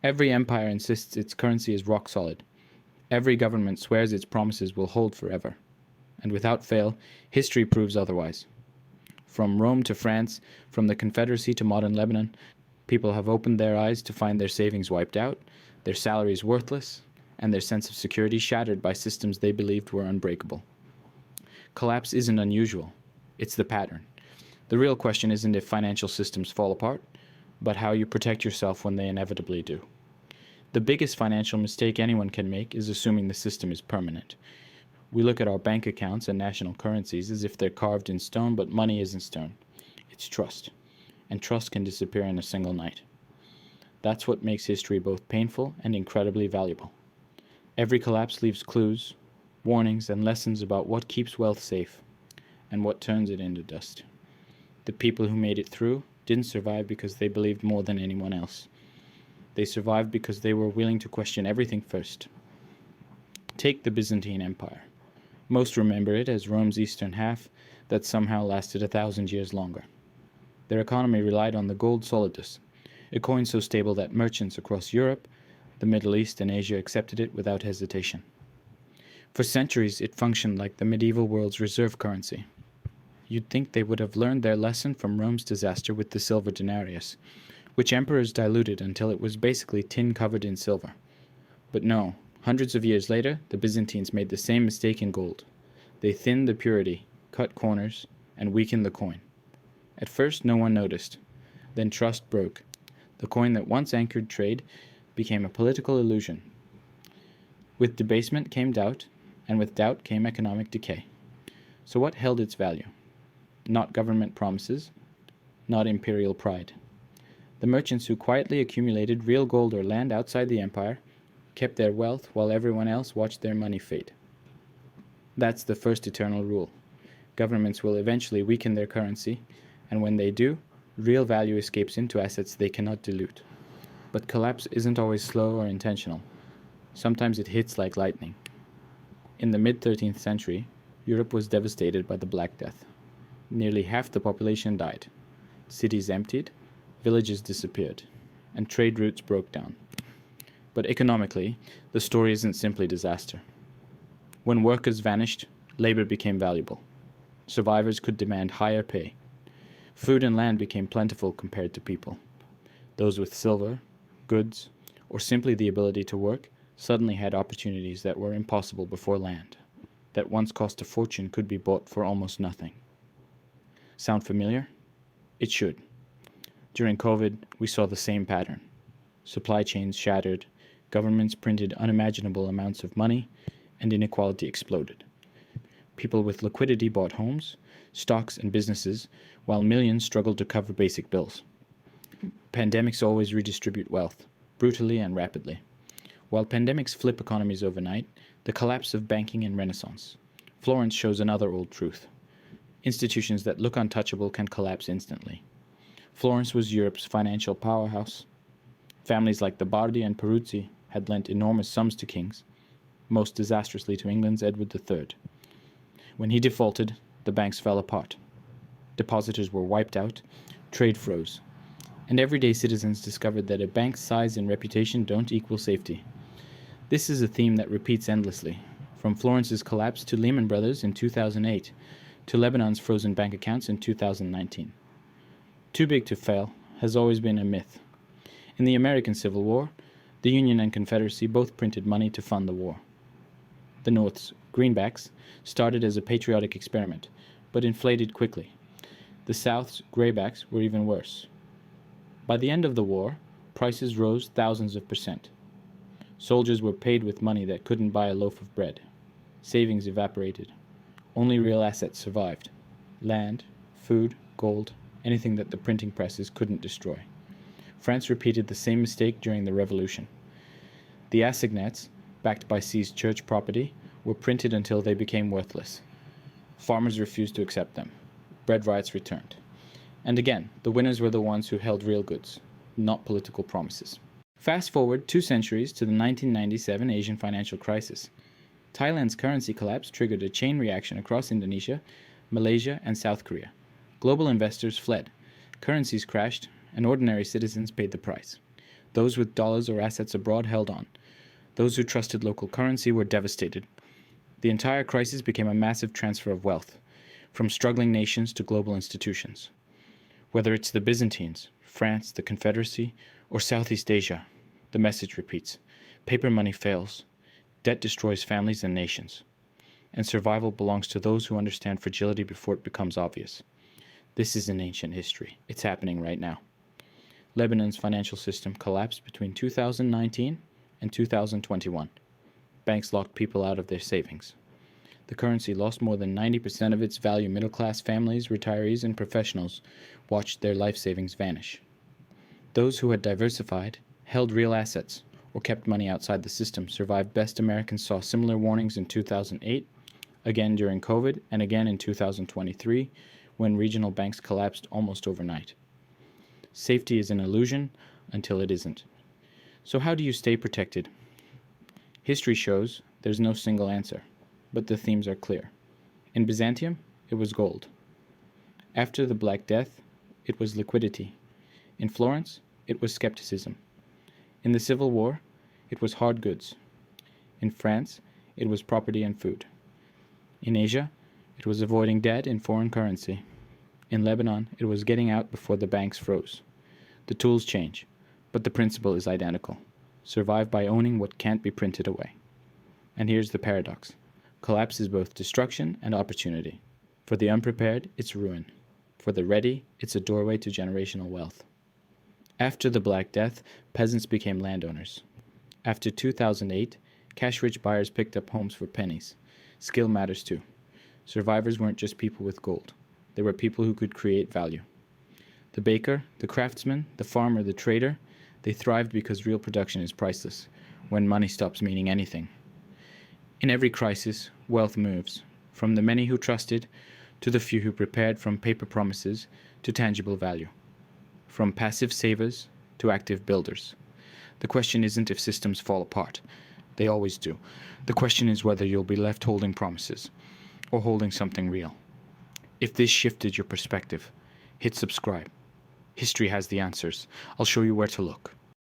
Every empire insists its currency is rock solid. Every government swears its promises will hold forever. And without fail, history proves otherwise. From Rome to France, from the Confederacy to modern Lebanon, people have opened their eyes to find their savings wiped out, their salaries worthless, and their sense of security shattered by systems they believed were unbreakable. Collapse isn't unusual. It's the pattern. The real question isn't if financial systems fall apart, but how you protect yourself when they inevitably do. The biggest financial mistake anyone can make is assuming the system is permanent. We look at our bank accounts and national currencies as if they're carved in stone, but money isn't stone. It's trust. And trust can disappear in a single night. That's what makes history both painful and incredibly valuable. Every collapse leaves clues, warnings, and lessons about what keeps wealth safe and what turns it into dust. The people who made it through didn't survive because they believed more than anyone else. They survived because they were willing to question everything first. Take the Byzantine Empire. Most remember it as Rome's eastern half that somehow lasted 1,000 years longer. Their economy relied on the gold solidus, a coin so stable that merchants across Europe, the Middle East, and Asia accepted it without hesitation. For centuries, it functioned like the medieval world's reserve currency. You'd think they would have learned their lesson from Rome's disaster with the silver denarius, which emperors diluted until it was basically tin covered in silver. But no, hundreds of years later, the Byzantines made the same mistake in gold. They thinned the purity, cut corners, and weakened the coin. At first, no one noticed. Then trust broke. The coin that once anchored trade became a political illusion. With debasement came doubt, and with doubt came economic decay. So what held its value? Not government promises, not imperial pride. The merchants who quietly accumulated real gold or land outside the empire kept their wealth while everyone else watched their money fade. That's the first eternal rule. Governments will eventually weaken their currency, and when they do, real value escapes into assets they cannot dilute. But collapse isn't always slow or intentional. Sometimes it hits like lightning. In the mid-13th century, Europe was devastated by the Black Death. Nearly half the population died. Cities emptied, villages disappeared, and trade routes broke down. But economically, the story isn't simply disaster. When workers vanished, labor became valuable. Survivors could demand higher pay. Food and land became plentiful compared to people. Those with silver, goods, or simply the ability to work suddenly had opportunities that were impossible before land, that once cost a fortune could be bought for almost nothing. Sound familiar? It should. During COVID, we saw the same pattern. Supply chains shattered, governments printed unimaginable amounts of money, and inequality exploded. People with liquidity bought homes, stocks, and businesses, while millions struggled to cover basic bills. Pandemics always redistribute wealth, brutally and rapidly. While pandemics flip economies overnight, the collapse of banking and Renaissance. Florence shows another old truth. Institutions that look untouchable can collapse instantly. Florence was Europe's financial powerhouse. Families like the Bardi and Peruzzi had lent enormous sums to kings, most disastrously to England's Edward III. When he defaulted, the banks fell apart. Depositors were wiped out, trade froze, and everyday citizens discovered that a bank's size and reputation don't equal safety. This is a theme that repeats endlessly, from Florence's collapse to Lehman Brothers in 2008, to Lebanon's frozen bank accounts in 2019. Too big to fail has always been a myth. In the American Civil War, the Union and Confederacy both printed money to fund the war. The North's greenbacks started as a patriotic experiment, but inflated quickly. The South's graybacks were even worse. By the end of the war, prices rose thousands of percent. Soldiers were paid with money that couldn't buy a loaf of bread. Savings evaporated. Only real assets survived: land, food, gold, anything that the printing presses couldn't destroy. France repeated the same mistake during the Revolution. The assignats, backed by seized church property, were printed until they became worthless. Farmers refused to accept them. Bread riots returned. And again, the winners were the ones who held real goods, not political promises. Fast forward 2 centuries to the 1997 Asian financial crisis. Thailand's currency collapse triggered a chain reaction across Indonesia, Malaysia, and South Korea. Global investors fled, currencies crashed, and ordinary citizens paid the price. Those with dollars or assets abroad held on. Those who trusted local currency were devastated. The entire crisis became a massive transfer of wealth, from struggling nations to global institutions. Whether it's the Byzantines, France, the Confederacy, or Southeast Asia, the message repeats. Paper money fails. Debt destroys families and nations. And survival belongs to those who understand fragility before it becomes obvious. This is an ancient history. It's happening right now. Lebanon's financial system collapsed between 2019 and 2021. Banks locked people out of their savings. The currency lost more than 90% of its value. Middle-class families, retirees, and professionals watched their life savings vanish. Those who had diversified, held real assets, or kept money outside the system survived best. Americans saw similar warnings in 2008, again during COVID, and again in 2023, when regional banks collapsed almost overnight. Safety is an illusion until it isn't. So how do you stay protected? History shows there's no single answer, but the themes are clear. In Byzantium, it was gold. After the Black Death, it was liquidity. In Florence, it was skepticism. In the Civil War, it was hard goods. In France, it was property and food. In Asia, it was avoiding debt in foreign currency. In Lebanon, it was getting out before the banks froze. The tools change, but the principle is identical. Survive by owning what can't be printed away. And here's the paradox. Collapse is both destruction and opportunity. For the unprepared, it's ruin. For the ready, it's a doorway to generational wealth. After the Black Death, peasants became landowners. After 2008, cash-rich buyers picked up homes for pennies. Skill matters too. Survivors weren't just people with gold. They were people who could create value. The baker, the craftsman, the farmer, the trader, they thrived because real production is priceless, when money stops meaning anything. In every crisis, wealth moves, from the many who trusted to the few who prepared, from paper promises to tangible value, from passive savers to active builders. The question isn't if systems fall apart. They always do. The question is whether you'll be left holding promises or holding something real. If this shifted your perspective, hit subscribe. History has the answers. I'll show you where to look.